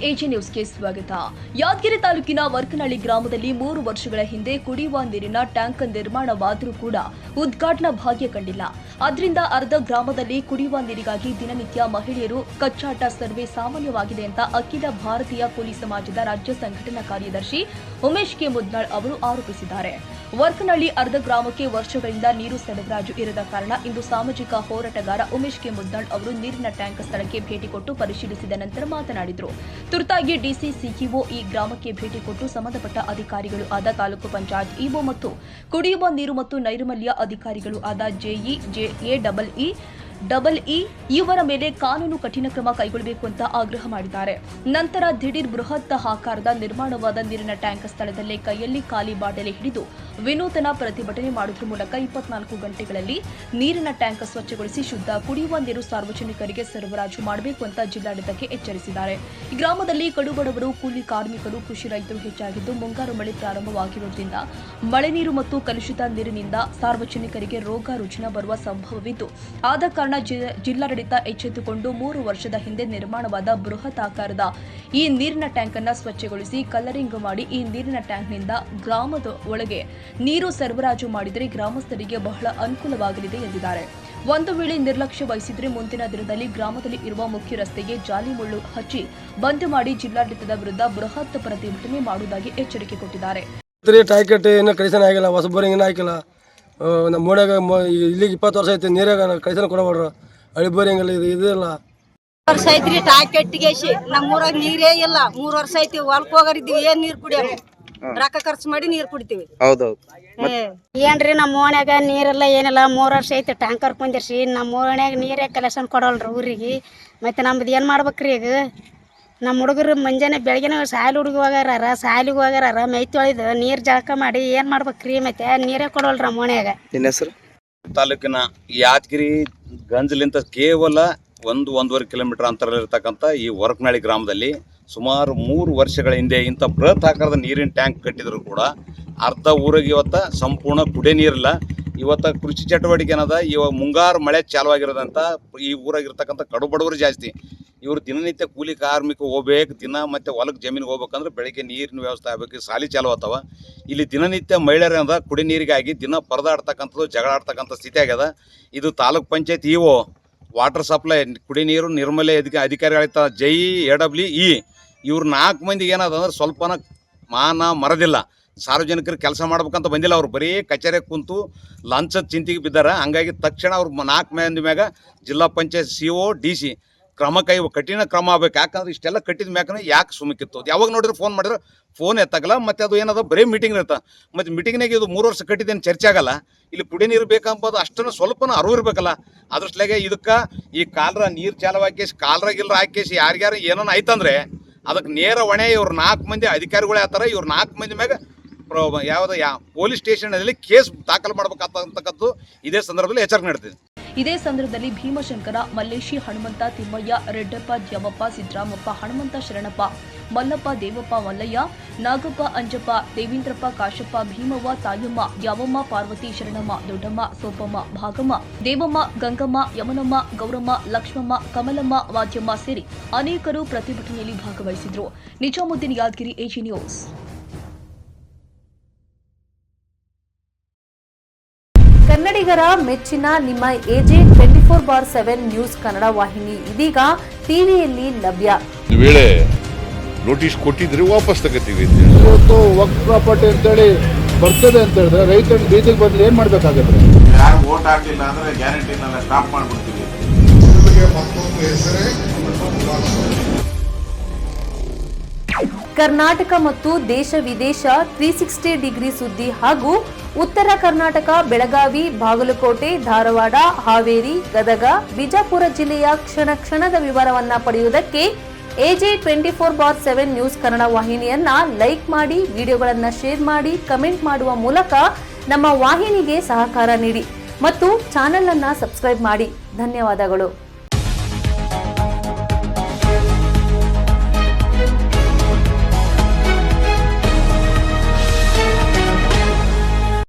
AG ನ್ಯೂಸ್ಗೆ ಸ್ವಾಗತ. ಯಾದಗಿರಿ ತಾಲೂಕಿನ ವರ್ಕನಹಳ್ಳಿ ಗ್ರಾಮದಲ್ಲಿ 3 ವರ್ಷಗಳ ಹಿಂದೆ ಕುಡಿಯುವ ನೀರಿನ ಟ್ಯಾಂಕ್ ನಿರ್ಮಾಣವಾದರೂ ಕೂಡ ಉದ್ಘಾಟನಾ ಭಾಗ್ಯ ಕಂಡಿಲ್ಲ. ಅದರಿಂದ ಅರ್ಧ ಗ್ರಾಮದಲ್ಲಿ ಕುಡಿಯುವ ನೀರಿಗಾಗಿ ದಿನನಿತ್ಯ ಮಹಿಳೆಯರು ಕಚ್ಚಾಟ ಸರ್ವೇ ಸಾಮಾನ್ಯವಾಗಿದೆ ಅಂತ ಅಖಿಲ ಭಾರತೀಯ ಕೂಲಿ ಸಮಾಜದ ರಾಜ್ಯ ಸಂಘಟನಾ ಕಾರ್ಯದರ್ಶಿ ಉಮೇಶ್ ಕೆ ಮುದ್ನಾಳ್ ಅವರು ಆರೋಪಿಸಿದ್ದಾರೆ. ವರ್ಕನಹಳ್ಳಿ ಅರ್ಧ ಗ್ರಾಮಕ್ಕೆ ವರ್ಷಗಳಿಂದ ನೀರು ಸರಬರಾಜು ಇರದ ಕಾರಣ ಇಂದು ಸಾಮಾಜಿಕ ಹೋರಾಟಗಾರ ಉಮೇಶ್ ಕೆ ಮುದ್ನಾಳ್ ಅವರು ನೀರಿನ ಟ್ಯಾಂಕ್ ಸ್ಥಳಕ್ಕೆ ಭೇಟಿ ಕೊಟ್ಟು ಪರಿಶೀಲಿಸಿದ ನಂತರ ಮಾತನಾಡಿದರು. ತುರ್ತಾಗಿ ಡಿಸಿ ಸಿಇಒ ಈ ಗ್ರಾಮಕ್ಕೆ ಭೇಟಿ ಕೊಟ್ಟು ಸಂಬಂಧಪಟ್ಟ ಅಧಿಕಾರಿಗಳು ಆದ ತಾಲೂಕು ಪಂಚಾಯತ್ ಇಒ ಮತ್ತು ಕುಡಿಯುವ ನೀರು ಮತ್ತು ನೈರ್ಮಲ್ಯ ಅಧಿಕಾರಿಗಳು ಆದ ಜೆಇ ಡಬಲ್ ಇ ಇವರ ಮೇಲೆ ಕಾನೂನು ಕಠಿಣ ಕ್ರಮ ಕೈಗೊಳ್ಳಬೇಕು ಅಂತ ಆಗ್ರಹ ಮಾಡಿದ್ದಾರೆ. ನಂತರ ದಿಢೀರ್ ಬೃಹತ್ ಆಕಾರದ ನಿರ್ಮಾಣವಾದ ನೀರಿನ ಟ್ಯಾಂಕ್ ಸ್ಥಳದಲ್ಲೇ ಕೈಯಲ್ಲಿ ಖಾಲಿ ಬಾಟಲಿ ಹಿಡಿದು ವಿನೂತನ ಪ್ರತಿಭಟನೆ ಮಾಡುವುದರ ಮೂಲಕ 24 ಗಂಟೆಗಳಲ್ಲಿ ನೀರಿನ ಟ್ಯಾಂಕ್ ಸ್ವಚ್ಛಗೊಳಿಸಿ ಶುದ್ಧ ಕುಡಿಯುವ ನೀರು ಸಾರ್ವಜನಿಕರಿಗೆ ಸರಬರಾಜು ಮಾಡಬೇಕು ಅಂತ ಜಿಲ್ಲಾಡಳಿತಕ್ಕೆ ಎಚ್ಚರಿಸಿದ್ದಾರೆ. ಈ ಗ್ರಾಮದಲ್ಲಿ ಕಡುಬಡವರು, ಕೂಲಿ ಕಾರ್ಮಿಕರು, ಕೃಷಿ ರೈತರು ಹೆಚ್ಚಾಗಿದ್ದು ಮುಂಗಾರು ಮಳೆ ಪ್ರಾರಂಭವಾಗಿರುವುದರಿಂದ ಮಳೆ ನೀರು ಮತ್ತು ಕಲುಷಿತ ನೀರಿನಿಂದ ಸಾರ್ವಜನಿಕರಿಗೆ ರೋಗ ರುಜಿನ ಬರುವ ಸಂಭವವಿದ್ದು ಆದ ಕಾರಣ ಜಿಲ್ಲಾಡಳಿತ ಎಚ್ಚೆತ್ತುಕೊಂಡು 3 ವರ್ಷದ ಹಿಂದೆ ನಿರ್ಮಾಣವಾದ ಬೃಹತ್ ಆಕಾರದ ಈ ನೀರಿನ ಟ್ಯಾಂಕ್ ಅನ್ನು ಸ್ವಚ್ಛಗೊಳಿಸಿ ಕಲರಿಂಗ್ ಮಾಡಿ ಈ ನೀರಿನ ಟ್ಯಾಂಕ್ನಿಂದ ಗ್ರಾಮದ ಒಳಗೆ ನೀರು ಸರಬರಾಜು ಮಾಡಿದರೆ ಗ್ರಾಮಸ್ಥರಿಗೆ ಬಹಳ ಅನುಕೂಲವಾಗಲಿದೆ ಎಂದಿದ್ದಾರೆ. ಒಂದು ವೇಳೆ ನಿರ್ಲಕ್ಷ್ಯ ವಹಿಸಿದರೆ ಮುಂದಿನ ದಿನದಲ್ಲಿ ಗ್ರಾಮದಲ್ಲಿ ಇರುವ ಮುಖ್ಯ ರಸ್ತೆಗೆ ಜಾಲಿ ಮುಳ್ಳು ಹಚ್ಚಿ ಬಂದ್ ಮಾಡಿ ಜಿಲ್ಲಾಡಳಿತದ ವಿರುದ್ಧ ಬೃಹತ್ ಪ್ರತಿಭಟನೆ ಮಾಡುವುದಾಗಿ ಎಚ್ಚರಿಕೆ ಕೊಟ್ಟಿದ್ದಾರೆ. ನಮ್ಮ ಓಣ್ಯಾಗ ಇಲ್ಲಿಗೆ 20 ವರ್ಷ ಐತಿ, ನೀರಾಗ ಕೈಸನ ಕೊಡಬೇಡ್ರ, ಹಳಿ ಬೋರಿಂಗಲ್ಲ ಇದೆಲ್ಲ ವರ್ಷ ಐತ್ರಿ. ಟಾಕೆಟ್ಟಿಗೆಸಿ ನಮ್ಮೂರಾಗ ನೀರೇ ಇಲ್ಲ. 3 ವರ್ಷ ಐತಿ. ಹೊಲಕ್ ಹೋಗರಿದ್ದೀವಿ, ಏನ್ ನೀರ್ ಕುಡಿಯೋಣ? ರೊಕ್ಕ ಖರ್ಚು ಮಾಡಿ ನೀರ್ ಕುಡಿತೀವಿ. ಏನ್ರಿ ನಮ್ಮ ಓಣ್ಯಾಗ ನೀರೆಲ್ಲ ಏನಿಲ್ಲ. 3 ವರ್ಷ ಐತಿ ಟ್ಯಾಂಕರ್ ಕುಂದಿರ್ಸಿ ನಮ್ಮ ಓಣ್ಯಾಗ ನೀರೇ ಕಲೆಕ್ಷನ್ ಕೊಡಲ್ರಿ ಊರಿಗೆ. ಮತ್ತೆ ನಮ್ದು ಏನ್ ಮಾಡ್ಬೇಕ್ರಿ ಈಗ? ನಮ್ಮ ಹುಡುಗರು ಮುಂಜಾನೆ ಬೆಳಗ್ಗೆ ಸಾಲಿ ಹುಡುಗ ಹೋಗಾರ, ಸಾಲಿಗೆ ಹೋಗಾರ, ಮೈ ತೊಳೆದು ನೀರು ಜಳಕ ಮಾಡಿ ಏನು ಮಾಡ್ಬೇಕ್ರಿ? ಮತ್ತೆ ನೀರೇ ಕೊಡೋಲ್ರಿ ನಮ್ಮ ಓಣ್ಯಾಗ. ನಿನ್ನ ಹೆಸರು? ತಾಲೂಕಿನ ಯಾದಗಿರಿ ಗಂಜಲಿಂದ ಕೇವಲ 1-1.5 ಕಿಲೋಮೀಟರ್ ಅಂತರದಲ್ಲಿರ್ತಕ್ಕಂಥ ಈ ವರ್ಕನಹಳ್ಳಿ ಗ್ರಾಮದಲ್ಲಿ ಸುಮಾರು 3 ವರ್ಷಗಳ ಹಿಂದೆ ಇಂಥ ಬೃಹತ್ ಆಕಾರದ ನೀರಿನ ಟ್ಯಾಂಕ್ ಕಟ್ಟಿದ್ರು ಕೂಡ ಅರ್ಧ ಊರಿಗೆ ಇವತ್ತು ಸಂಪೂರ್ಣ ಕುಡಿಯೋ ನೀರಿಲ್ಲ. ಇವತ್ತು ಕೃಷಿ ಚಟುವಟಿಕೆ ಏನದ, ಇವಾಗ ಮುಂಗಾರು ಮಳೆ ಚಾಲುವಾಗಿರೋದಂತ ಈ ಊರಾಗಿರ್ತಕ್ಕಂಥ ಕಡು ಬಡವರು ಜಾಸ್ತಿ. ಇವರು ದಿನನಿತ್ಯ ಕೂಲಿ ಕಾರ್ಮಿಕ ಹೋಗ್ಬೇಕು, ದಿನ ಮತ್ತು ಹೊಲಕ್ಕೆ ಜಮೀನಿಗೆ ಹೋಗ್ಬೇಕಂದ್ರೆ ಬೆಳಗ್ಗೆ ನೀರಿನ ವ್ಯವಸ್ಥೆ ಆಗಬೇಕು, ಸಾಲಿ ಚಾಲು ಆಗ್ತಾವ. ಇಲ್ಲಿ ದಿನನಿತ್ಯ ಮಹಿಳೆಯರಿಂದ ಕುಡಿ ನೀರಿಗಾಗಿ ದಿನ ಪರದಾಡ್ತಕ್ಕಂಥದ್ದು, ಜಗಳ ಆಡ್ತಕ್ಕಂಥ ಸ್ಥಿತಿ ಆಗ್ಯದ. ಇದು taluk panchayat EO, water supply, ಕುಡಿ ನೀರು ನಿರ್ಮಲ್ಯ ಅಧಿಕಾರಿಗಳಿರ್ತ ಜೆಇ AWE ಇವ್ರು 4 ಮಂದಿಗೆ ಏನದ ಅಂದ್ರೆ ಸ್ವಲ್ಪನ ಮಾನ ಮರದಿಲ್ಲ. ಸಾರ್ವಜನಿಕರು ಕೆಲಸ ಮಾಡ್ಬೇಕಂತ ಬಂದಿಲ್ಲ. ಅವ್ರು ಬರೀ ಕಚೇರಿಗೆ ಕುಂತು ಲಂಚದ ಚಿಂತೆಗೆ ಬಿದ್ದಾರ. ಹಂಗಾಗಿ ತಕ್ಷಣ ಅವ್ರು 4 ಮಂದಿ ಮ್ಯಾಗ ಜಿಲ್ಲಾ ಪಂಚಾಯತ್ CO DC ಕ್ರಮ ಕಠಿಣ ಕ್ರಮ ಆಗ್ಬೇಕು. ಯಾಕಂದ್ರೆ ಇಷ್ಟೆಲ್ಲ ಕಟ್ಟಿದ ಮ್ಯಾಕನ ಯಾಕೆ ಸುಮ್ಕಿತ್ತು? ಯಾವಾಗ ನೋಡಿದ್ರೆ ಫೋನ್ ಮಾಡಿದ್ರೆ ಫೋನ್ ಎತ್ತಾಗಲ್ಲ. ಮತ್ತು ಅದು ಏನದ ಬರೀ ಮೀಟಿಂಗ್ ಇರ್ತ. ಮತ್ತು ಮೀಟಿಂಗ್ನಾಗ ಇದು 3 ವರ್ಷ ಕಟ್ಟಿದ್ದೇನು ಚರ್ಚೆ ಆಗಲ್ಲ. ಇಲ್ಲಿ ಕುಡಿ ನೀರು ಬೇಕಂಬೋದು ಅಷ್ಟನ್ನು ಸ್ವಲ್ಪನ ಅರಿವು ಇರಬೇಕಲ್ಲ. ಅದ್ರಸ್ಲಾಗೆ ಇದಕ್ಕೆ ಈ ಕಾಲರ ನೀರು ಚಾಲು ಹಾಕೇಸಿ ಕಾಲರ ಗಿಲ್ರ ಹಾಕೇಸಿ ಯಾರಿಗಾರು ಏನೋ ಆಯ್ತಂದ್ರೆ ಅದಕ್ಕೆ ನೇರ ಹೊಣೆ ಇವ್ರು 4 ಮಂದಿ ಅಧಿಕಾರಿಗಳೇ ಆತರ. ಇವ್ರು 4 ಮಂದಿ ಮ್ಯಾಗ ಪೊಲೀಸ್ ಸ್ಟೇಷನಲ್ಲಿ ಕೇಸ್ ದಾಖಲು ಮಾಡ್ಬೇಕಂತಕ್ಕಂಥದ್ದು ಇದೇ ಸಂದರ್ಭದಲ್ಲಿ ಎಚ್ಚರಿಕೆ ನೀಡ್ತಿದೆ. ಇದೇ ಸಂದರ್ಭದಲ್ಲಿ ಭೀಮಶಂಕರ, ಮಲ್ಲೇಶಿ, ಹನುಮಂತ, ತಿಮ್ಮಯ್ಯ, ರೆಡ್ಡಪ್ಪ, ದ್ಯಾಮಪ್ಪ, ಸಿದ್ದರಾಮಪ್ಪ, ಹನುಮಂತ, ಶರಣಪ್ಪ, ಮಲ್ಲಪ್ಪ, ದೇವಪ್ಪ, ಮಲ್ಲಯ್ಯ, ನಾಗಪ್ಪ, ಅಂಜಪ್ಪ, ದೇವೀಂದ್ರಪ್ಪ, ಕಾಶಪ್ಪ, ಭೀಮವ್ವ, ತಾಯಮ್ಮ, ದ್ಯಾವಮ್ಮ, ಪಾರ್ವತಿ, ಶರಣಮ್ಮ, ದೊಡ್ಡಮ್ಮ, ಸೋಪಮ್ಮ, ಭಾಗಮ್ಮ, ದೇವಮ್ಮ, ಗಂಗಮ್ಮ, ಯಮನಮ್ಮ, ಗೌರಮ್ಮ, ಲಕ್ಷ್ಮಮ್ಮ, ಕಮಲಮ್ಮ, ವಾದ್ಯಮ್ಮ ಸೇರಿ ಅನೇಕರು ಪ್ರತಿಭಟನೆಯಲ್ಲಿ ಭಾಗವಹಿಸಿದ್ರು. ನಿಜಾಮುದ್ದೀನ್, ಯಾದಗಿರಿ, ಎಜಿ ನ್ಯೂಸ್. ಕನ್ನಡಿಗರ ಮೆಚ್ಚಿನ ನಿಮ್ಮ ಎಜೆ 24/7 ನ್ಯೂಸ್ ಕನ್ನಡ ವಾಹಿನಿ ಇದೀಗ ಟಿವಿಯಲ್ಲಿ ಲಭ್ಯ. ವೇಳೆ ನೋಟಿಸ್ ಕೊಟ್ಟಿದ್ರೆ ವಾಪಸ್ ತಗೋತೀವಿ. ಇವತ್ತು ವಕ್ಫ್ ಪ್ರಾಪರ್ಟಿ ಅಂತೇಳಿ ಬರ್ತದೆ ಅಂತ ಹೇಳಿದ್ರೆ ರೈತರು ಬೀದಿಗೆ ಬದಲು ಏನ್ ಮಾಡ್ಬೇಕಾಗತ್ತೆ? ಯಾರು ವೋಟ್ ಹಾಕಲಿಲ್ಲ ಅಂದ್ರೆ ಗ್ಯಾರಂಟಿನೆಲ್ಲ ಸ್ಟಾಪ್ ಮಾಡ್ಬಿಡ್ತೀವಿ. ಕರ್ನಾಟಕ ಮತ್ತು ದೇಶ ವಿದೇಶ 360 ಡಿಗ್ರಿ ಸುದ್ದಿ ಹಾಗೂ ಉತ್ತರ ಕರ್ನಾಟಕ, ಬೆಳಗಾವಿ, ಬಾಗಲಕೋಟೆ, ಧಾರವಾಡ, ಹಾವೇರಿ, ಗದಗ, ಬಿಜಾಪುರ ಜಿಲ್ಲೆಯ ಕ್ಷಣದ ವಿವರವನ್ನ ಪಡೆಯುವುದಕ್ಕೆ ಎಜೆ 24/7 ನ್ಯೂಸ್ ಕನ್ನಡ ವಾಹಿನಿಯನ್ನ ಲೈಕ್ ಮಾಡಿ, ವಿಡಿಯೋಗಳನ್ನ ಶೇರ್ ಮಾಡಿ, ಕಮೆಂಟ್ ಮಾಡುವ ಮೂಲಕ ನಮ್ಮ ವಾಹಿನಿಗೆ ಸಹಕಾರ ನೀಡಿ ಮತ್ತು ಚಾನೆಲ್ ಅನ್ನ ಸಬ್ಸ್ಕ್ರೈಬ್ ಮಾಡಿ. ಧನ್ಯವಾದಗಳು.